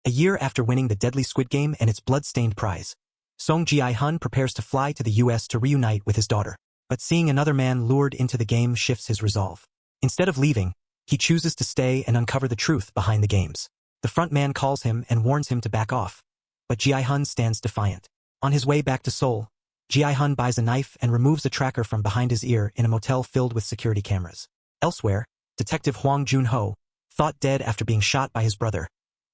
A year after winning the deadly Squid Game and its blood-stained prize, Sung-Hun prepares to fly to the US to reunite with his daughter. But seeing another man lured into the game shifts his resolve. Instead of leaving, he chooses to stay and uncover the truth behind the games. The front man calls him and warns him to back off, but Ji-Hun stands defiant. On his way back to Seoul, Ji-Hun buys a knife and removes a tracker from behind his ear in a motel filled with security cameras. Elsewhere, Detective Hwang Jun-ho, thought dead after being shot by his brother,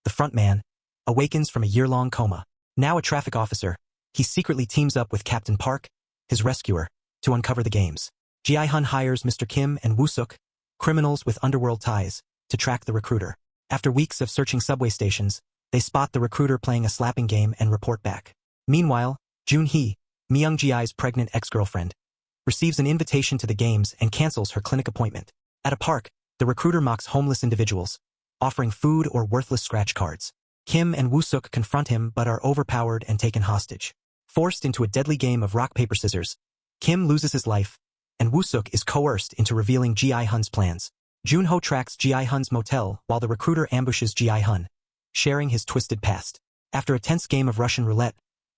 the front man, awakens from a year-long coma. Now a traffic officer, he secretly teams up with Captain Park, his rescuer, to uncover the games. Ji-Hun hires Mr. Kim and Woo-suk, criminals with underworld ties, to track the recruiter. After weeks of searching subway stations, they spot the recruiter playing a slapping game and report back. Meanwhile, Jun-hee, Myung-ji's pregnant ex-girlfriend, receives an invitation to the games and cancels her clinic appointment. At a park, the recruiter mocks homeless individuals, offering food or worthless scratch cards. Kim and Woo-suk confront him but are overpowered and taken hostage. Forced into a deadly game of rock-paper-scissors, Kim loses his life, and Woo-suk is coerced into revealing Ji-Hun's plans. Jun-ho tracks Ji-Hun's motel while the recruiter ambushes Ji-Hun, sharing his twisted past. After a tense game of Russian roulette,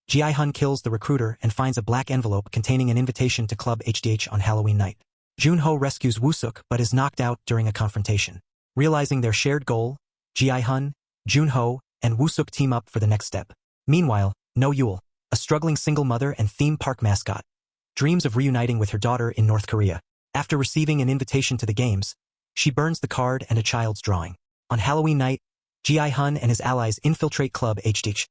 Ji-Hun kills the recruiter and finds a black envelope containing an invitation to Club HDH on Halloween night. Jun-ho rescues Woo-suk but is knocked out during a confrontation. Realizing their shared goal, Ji-Hun, Jun-ho, and Woo-suk team up for the next step. Meanwhile, No-Yul, a struggling single mother and theme park mascot, dreams of reuniting with her daughter in North Korea. After receiving an invitation to the games, she burns the card and a child's drawing. On Halloween night, Ji-Hun and his allies infiltrate Club HDH,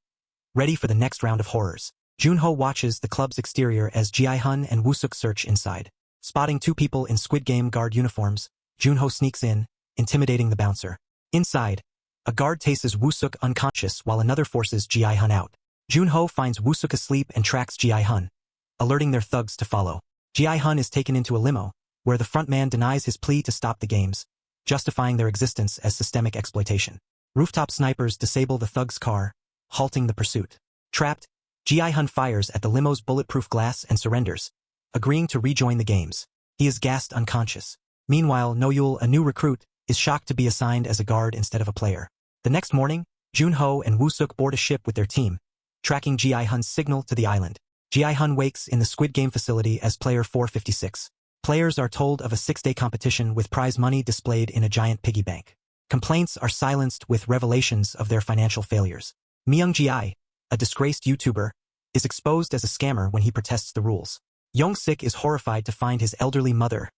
ready for the next round of horrors. Jun-ho watches the club's exterior as Ji-Hun and Woo-suk search inside. Spotting two people in Squid Game guard uniforms, Jun-ho sneaks in, intimidating the bouncer. Inside, a guard tases Woo-suk unconscious while another forces Ji-Hun out. Jun-ho finds Woo-suk asleep and tracks Ji-Hun, alerting their thugs to follow. Ji-Hun is taken into a limo, where the front man denies his plea to stop the games, justifying their existence as systemic exploitation. Rooftop snipers disable the thug's car, halting the pursuit. Trapped, Ji-Hun fires at the limo's bulletproof glass and surrenders, agreeing to rejoin the games. He is gassed unconscious. Meanwhile, No-Yul, a new recruit, is shocked to be assigned as a guard instead of a player. The next morning, Jun-ho and Woo-suk board a ship with their team, tracking Ji-Hun's signal to the island. Ji-Hun wakes in the Squid Game facility as player 456. Players are told of a 6-day competition with prize money displayed in a giant piggy bank. Complaints are silenced with revelations of their financial failures. Myung-ji, a disgraced YouTuber, is exposed as a scammer when he protests the rules. Young-sik is horrified to find his elderly mother,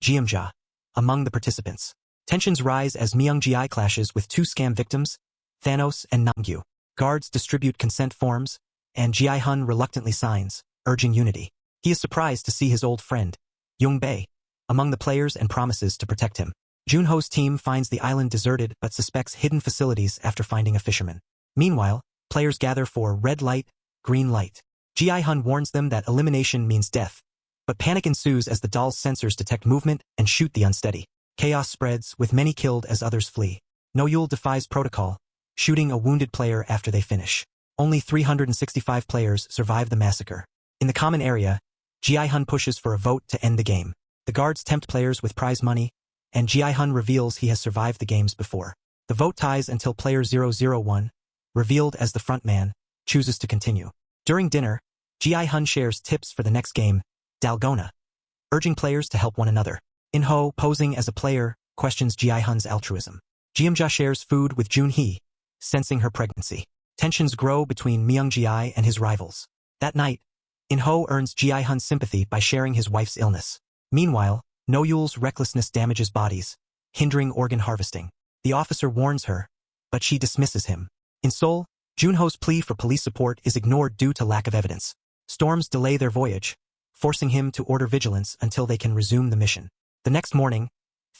Gyu-Young, among the participants. Tensions rise as Myung-ji clashes with two scam victims, Thanos and Namgyu. Guards distribute consent forms, and Ji-Hun reluctantly signs, urging unity. He is surprised to see his old friend, Young-bae, among the players and promises to protect him. Jun-ho's team finds the island deserted but suspects hidden facilities after finding a fisherman. Meanwhile, players gather for red light, green light. Ji-Hun warns them that elimination means death, but panic ensues as the doll's sensors detect movement and shoot the unsteady. Chaos spreads, with many killed as others flee. No-Yul defies protocol, shooting a wounded player after they finish. Only 365 players survive the massacre. In the common area, Ji-Hun pushes for a vote to end the game. The guards tempt players with prize money, and Ji-Hun reveals he has survived the games before. The vote ties until player 001, revealed as the front man, chooses to continue. During dinner, Ji-Hun shares tips for the next game, Dalgona, urging players to help one another. In-ho, posing as a player, questions Ji-Hun's altruism. Ji-Young shares food with Jun-hee, sensing her pregnancy. Tensions grow between Myung-ji and his rivals. That night, In-ho earns Ji-Hun's sympathy by sharing his wife's illness. Meanwhile, No-Yul's recklessness damages bodies, hindering organ harvesting. The officer warns her, but she dismisses him. In Seoul, Jun-ho's plea for police support is ignored due to lack of evidence. Storms delay their voyage, forcing him to order vigilance until they can resume the mission. The next morning,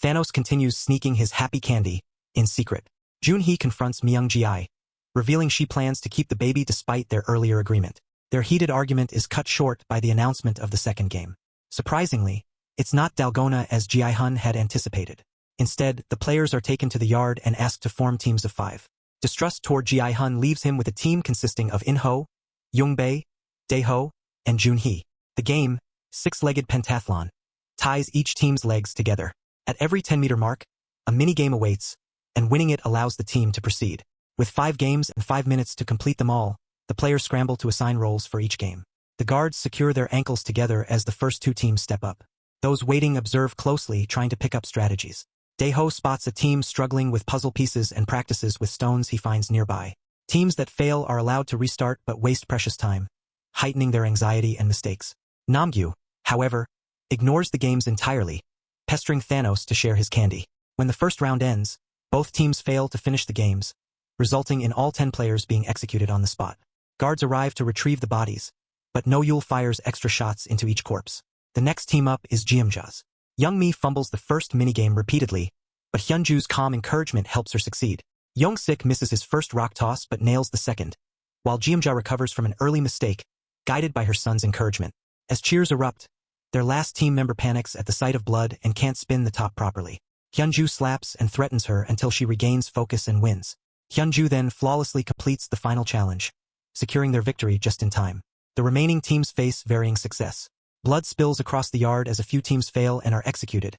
Thanos continues sneaking his happy candy, in secret. Jun-hee confronts Myung-ji, revealing she plans to keep the baby despite their earlier agreement. Their heated argument is cut short by the announcement of the second game. Surprisingly, it's not Dalgona as Ji-Hun had anticipated. Instead, the players are taken to the yard and asked to form teams of 5. Distrust toward Ji-Hun leaves him with a team consisting of In-ho, Young-bae, Dae-ho, and Jun-hee. The game, 6-legged pentathlon, ties each team's legs together. At every 10-meter mark, a mini-game awaits, and winning it allows the team to proceed. With 5 games and 5 minutes to complete them all, the players scramble to assign roles for each game. The guards secure their ankles together as the first 2 teams step up. Those waiting observe closely, trying to pick up strategies. Dae-ho spots a team struggling with puzzle pieces and practices with stones he finds nearby. Teams that fail are allowed to restart but waste precious time, heightening their anxiety and mistakes. Namgyu, however, ignores the games entirely, pestering Thanos to share his candy. When the first round ends, both teams fail to finish the games, resulting in all 10 players being executed on the spot. Guards arrive to retrieve the bodies, but No-Yul fires extra shots into each corpse. The next team up is Gyu-Young's. Young-mi fumbles the first minigame repeatedly, but Hyunju's calm encouragement helps her succeed. Young-sik misses his first rock toss but nails the second, while Gyu-Young recovers from an early mistake, guided by her son's encouragement. As cheers erupt, their last team member panics at the sight of blood and can't spin the top properly. Hyunju slaps and threatens her until she regains focus and wins. Hyunju then flawlessly completes the final challenge, securing their victory just in time. The remaining teams face varying success. Blood spills across the yard as a few teams fail and are executed,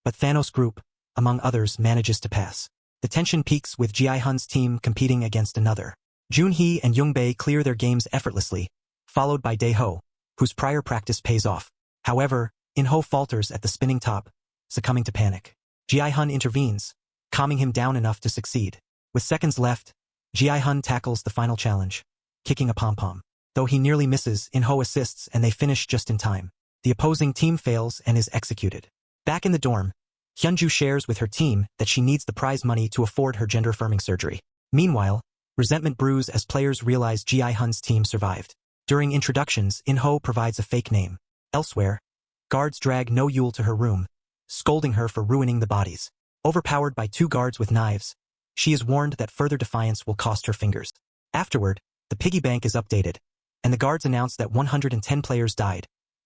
but Thanos' group, among others, manages to pass. The tension peaks with Ji-Hun's team competing against another. Joon-hee and Young-bae clear their games effortlessly, followed by Dae-ho, whose prior practice pays off. However, In-ho falters at the spinning top, succumbing to panic. Ji-Hun intervenes, calming him down enough to succeed. With seconds left, Ji-Hun tackles the final challenge, kicking a pom-pom. Though he nearly misses, In-ho assists and they finish just in time. The opposing team fails and is executed. Back in the dorm, Hyunju shares with her team that she needs the prize money to afford her gender-affirming surgery. Meanwhile, resentment brews as players realize Ji-Hun's team survived. During introductions, In-ho provides a fake name. Elsewhere, guards drag No-Yul to her room, scolding her for ruining the bodies. Overpowered by 2 guards with knives, she is warned that further defiance will cost her fingers. Afterward, the piggy bank is updated, and the guards announce that 110 players died,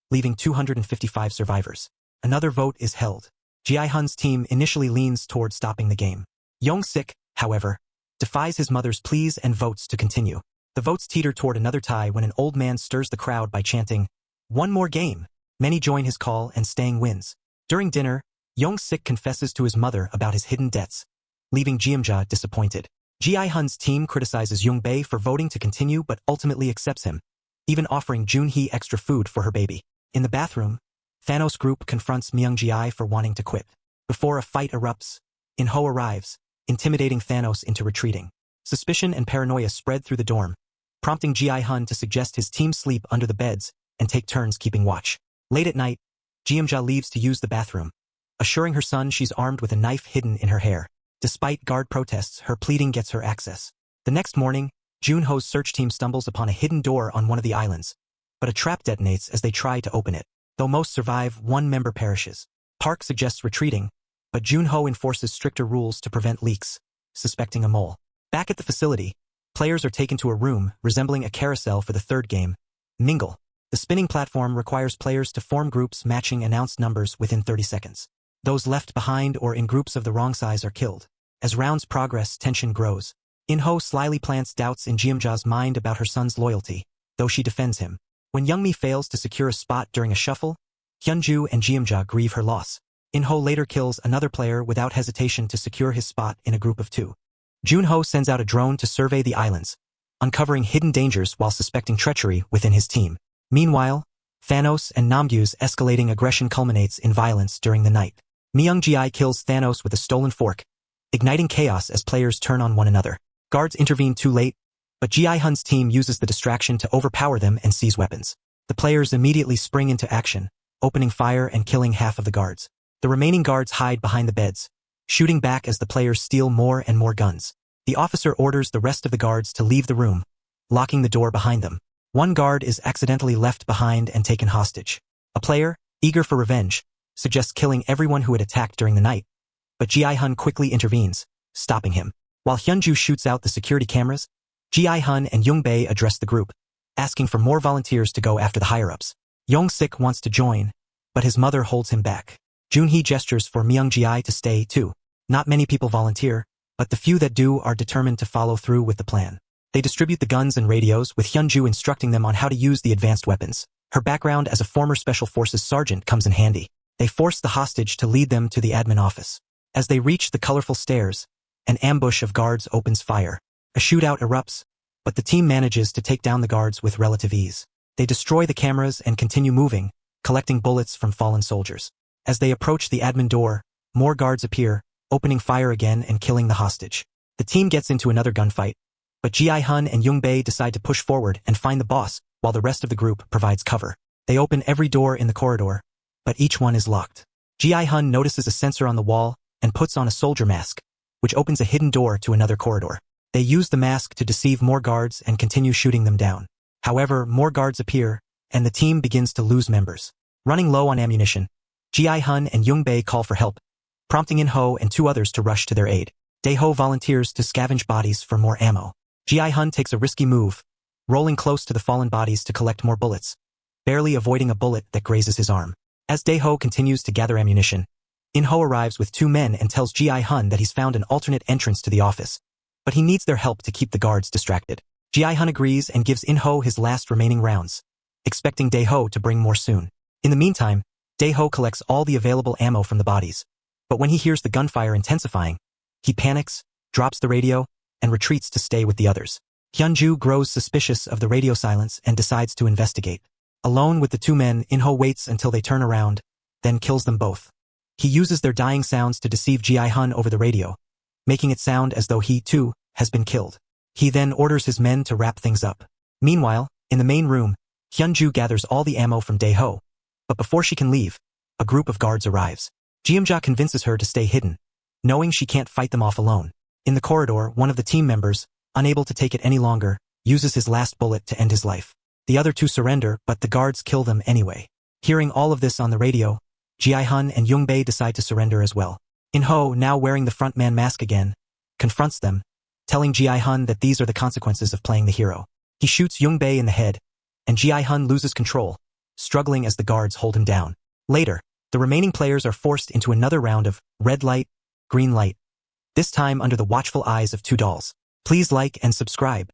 leaving 255 survivors. Another vote is held. Ji-Hun's team initially leans toward stopping the game. Young-sik, however, defies his mother's pleas and votes to continue. The votes teeter toward another tie when an old man stirs the crowd by chanting, "One more game." Many join his call and staying wins. During dinner, Young-sik confesses to his mother about his hidden debts, leaving Gyu-Young disappointed. Ji-Hun's team criticizes Young-bae for voting to continue but ultimately accepts him, even offering Joon-hee extra food for her baby. In the bathroom, Thanos' group confronts Myung-ji for wanting to quit. Before a fight erupts, In-ho arrives, intimidating Thanos into retreating. Suspicion and paranoia spread through the dorm, prompting Ji-Hun to suggest his team sleep under the beds and take turns keeping watch. Late at night, Gyu-Young leaves to use the bathroom, assuring her son she's armed with a knife hidden in her hair. Despite guard protests, her pleading gets her access. The next morning, Joon-ho's search team stumbles upon a hidden door on one of the islands, but a trap detonates as they try to open it. Though most survive, one member perishes. Park suggests retreating, but Joon-ho enforces stricter rules to prevent leaks, suspecting a mole. Back at the facility, players are taken to a room resembling a carousel for the third game, Mingle. The spinning platform requires players to form groups matching announced numbers within 30 seconds. Those left behind or in groups of the wrong size are killed. As rounds progress, tension grows. In-ho slyly plants doubts in Gyu-Young's mind about her son's loyalty, though she defends him. When Young-mi fails to secure a spot during a shuffle, Hyunju and Gyu-Young grieve her loss. In-ho later kills another player without hesitation to secure his spot in a group of 2. Joon-ho sends out a drone to survey the islands, uncovering hidden dangers while suspecting treachery within his team. Meanwhile, Thanos and Namgyu's escalating aggression culminates in violence during the night. Myung-ji kills Thanos with a stolen fork, igniting chaos as players turn on one another. Guards intervene too late, but Ji-Hun's team uses the distraction to overpower them and seize weapons. The players immediately spring into action, opening fire and killing half of the guards. The remaining guards hide behind the beds, shooting back as the players steal more and more guns. The officer orders the rest of the guards to leave the room, locking the door behind them. One guard is accidentally left behind and taken hostage. A player, eager for revenge, suggests killing everyone who had attacked during the night, but Ji-Hun quickly intervenes, stopping him. While Hyunju shoots out the security cameras, Ji-Hun and Young-bae address the group, asking for more volunteers to go after the higher-ups. Young-sik wants to join, but his mother holds him back. Joon-hee gestures for Myung-ji to stay too. Not many people volunteer, but the few that do are determined to follow through with the plan. They distribute the guns and radios, with Hyunju instructing them on how to use the advanced weapons. Her background as a former Special Forces sergeant comes in handy. They force the hostage to lead them to the admin office. As they reach the colorful stairs, an ambush of guards opens fire. A shootout erupts, but the team manages to take down the guards with relative ease. They destroy the cameras and continue moving, collecting bullets from fallen soldiers. As they approach the admin door, more guards appear, opening fire again and killing the hostage. The team gets into another gunfight, but Ji-Hun and Young-bae decide to push forward and find the boss, while the rest of the group provides cover. They open every door in the corridor, but each one is locked. Ji-Hun notices a sensor on the wall and puts on a soldier mask, which opens a hidden door to another corridor. They use the mask to deceive more guards and continue shooting them down. However, more guards appear, and the team begins to lose members. Running low on ammunition, Ji-Hun and Young-bae call for help, prompting In-ho and 2 others to rush to their aid. Dae-ho volunteers to scavenge bodies for more ammo. Ji-Hun takes a risky move, rolling close to the fallen bodies to collect more bullets, barely avoiding a bullet that grazes his arm. As Dae-ho continues to gather ammunition, In-ho arrives with 2 men and tells Ji-Hun that he's found an alternate entrance to the office, but he needs their help to keep the guards distracted. Ji-Hun agrees and gives In-ho his last remaining rounds, expecting Dae-ho to bring more soon. In the meantime, Dae-ho collects all the available ammo from the bodies, but when he hears the gunfire intensifying, he panics, drops the radio, and retreats to stay with the others. Hyunju grows suspicious of the radio silence and decides to investigate. Alone with the 2 men, In-ho waits until they turn around, then kills them both. He uses their dying sounds to deceive Ji-Hun over the radio, making it sound as though he, too, has been killed. He then orders his men to wrap things up. Meanwhile, in the main room, Hyunju gathers all the ammo from Dae-ho, but before she can leave, a group of guards arrives. Jeomja convinces her to stay hidden, knowing she can't fight them off alone. In the corridor, one of the team members, unable to take it any longer, uses his last bullet to end his life. The other 2 surrender, but the guards kill them anyway. Hearing all of this on the radio, Ji-Hun and Young-bae decide to surrender as well. In-ho, now wearing the frontman mask again, confronts them, telling Ji-Hun that these are the consequences of playing the hero. He shoots Young-bae in the head, and Ji-Hun loses control, struggling as the guards hold him down. Later, the remaining players are forced into another round of red light, green light, this time under the watchful eyes of 2 dolls. Please like and subscribe.